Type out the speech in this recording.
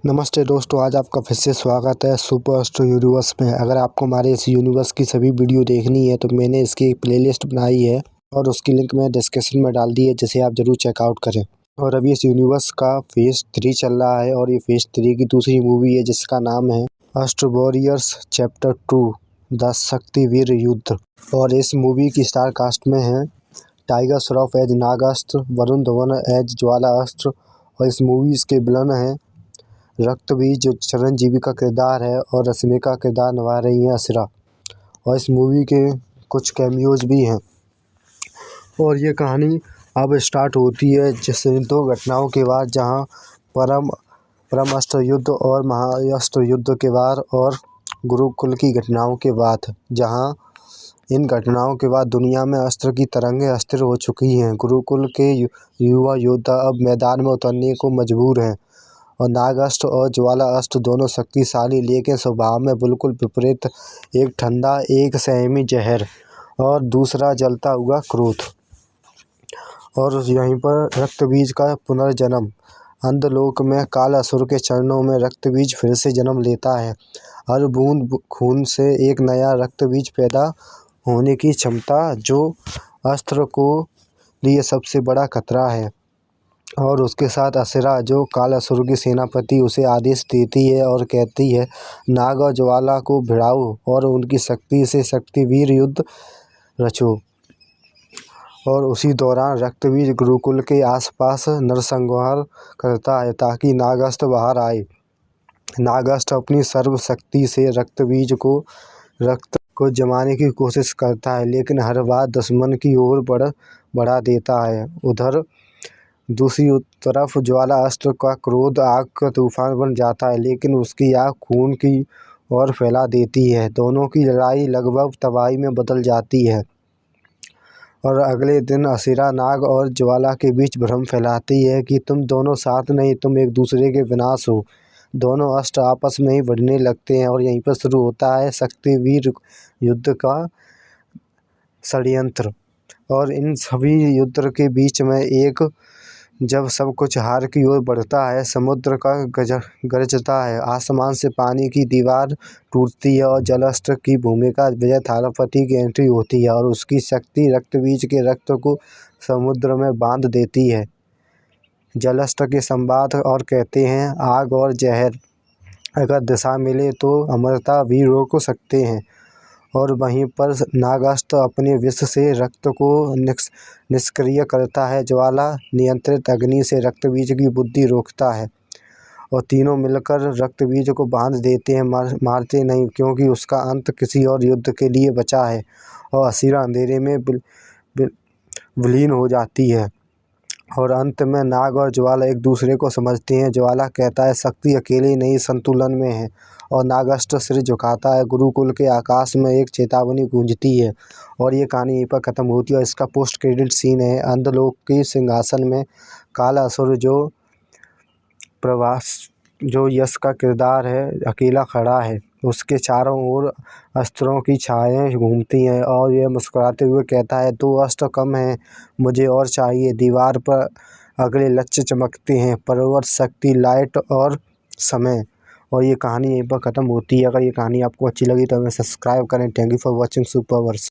नमस्ते दोस्तों, आज आपका फिर से स्वागत है सुपर अस्ट्रो यूनिवर्स में। अगर आपको हमारे इस यूनिवर्स की सभी वीडियो देखनी है तो मैंने इसकी एक प्लेलिस्ट बनाई है और उसकी लिंक मैं डिस्क्रिप्शन में डाल दी है, जिसे आप ज़रूर चेकआउट करें। और अभी इस यूनिवर्स का फेज़ 3 चल रहा है और ये फेज़ 3 की दूसरी मूवी है जिसका नाम है astro warriors chapter 2 the Shaktiveer Yuddh. और इस मूवी की स्टार कास्ट में है tiger Shroff as Nagastra, Varun Dhawan as Jwala Astra, और इस मूवी के विलन हैं रक्तबीज जो चिरंजीवी का किरदार है और रश्मि का किरदार निभा रही हैं असरा। और इस मूवी के कुछ कैमियोज भी हैं। और ये कहानी अब स्टार्ट होती है जिस 2 घटनाओं के बाद, जहां परम अस्त्र युद्ध और महाअस्त्र युद्ध के बाद, और गुरुकुल की घटनाओं के बाद, जहां इन घटनाओं के बाद दुनिया में अस्त्र की तरंगें अस्थिर हो चुकी हैं। गुरुकुल के युवा योद्धा अब मैदान में उतरने को मजबूर हैं और नागास्त्र और ज्वाला अस्त्र दोनों शक्तिशाली लेकिन स्वभाव में बिल्कुल विपरीत, एक ठंडा, एक संयमी जहर और दूसरा जलता हुआ क्रोध। और यहीं पर रक्तबीज का पुनर्जन्म, अंधलोक में कालासुर के चरणों में रक्तबीज फिर से जन्म लेता है। हर बूंद खून से एक नया रक्तबीज पैदा होने की क्षमता, जो अस्त्र को लिए सबसे बड़ा खतरा है। और उसके साथ असरा, जो कालासुर की सेनापति, उसे आदेश देती है और कहती है नाग और ज्वाला को भिड़ाओ और उनकी शक्ति से शक्तिवीर युद्ध रचो। और उसी दौरान रक्तबीज गुरुकुल के आसपास नरसंहार करता है ताकि नागास्त्र बाहर आए। नागास्त्र अपनी सर्वशक्ति से रक्तबीज को जमाने की कोशिश करता है, लेकिन हर बार दुश्मन की ओर बढ़ा देता है। उधर दूसरी तरफ ज्वाला अस्त्र का क्रोध आग का तूफान बन जाता है, लेकिन उसकी आग खून की ओर फैला देती है। दोनों की लड़ाई लगभग तबाही में बदल जाती है। और अगले दिन असरा नाग और ज्वाला के बीच भ्रम फैलाती है कि तुम दोनों साथ नहीं, तुम एक दूसरे के विनाश हो। दोनों अस्त्र आपस में ही भिड़ने लगते हैं और यहीं पर शुरू होता है शक्तिवीर युद्ध का षड्यंत्र। और इन सभी युद्ध के बीच में जब सब कुछ हार की ओर बढ़ता है, समुद्र का गरजता है, आसमान से पानी की दीवार टूटती है और जलास्त्र की भूमिका विजय थालापति की एंट्री होती है और उसकी शक्ति रक्तबीज के रक्त को समुद्र में बांध देती है। जलास्त्र के संवाद और कहते हैं आग और जहर, अगर दिशा मिले तो अमरता भी रोक सकते हैं। और वहीं पर नागास्त्र अपने विष से रक्त को निष्क्रिय करता है। ज्वाला नियंत्रित अग्नि से रक्तबीज की बुद्धि रोकता है और तीनों मिलकर रक्तबीज को बांध देते हैं, मारते नहीं, क्योंकि उसका अंत किसी और युद्ध के लिए बचा है। और असरा अंधेरे में विलीन हो जाती है। और अंत में नाग और ज्वाला एक दूसरे को समझते हैं। ज्वाला कहता है शक्ति अकेले नहीं, संतुलन में है, और नागास्त्र सिर झुकाता है। गुरुकुल के आकाश में एक चेतावनी गूंजती है और ये कहानी यहीं पर ख़त्म होती है। और इसका पोस्ट क्रेडिट सीन है अंधलोक के सिंहासन में कालासुर, जो यश का किरदार है, अकेला खड़ा है। उसके चारों ओर अस्त्रों की छायाएं घूमती हैं और यह मुस्कुराते हुए कहता है 2 अस्त्र कम हैं, मुझे और चाहिए। दीवार पर अगले लक्ष्य चमकते हैं, पर्वत, शक्ति, लाइट और समय। और ये कहानी यहीं पर ख़त्म होती है। अगर ये कहानी आपको अच्छी लगी तो हमें सब्सक्राइब करें। Thank you for watching सुपरवर्स।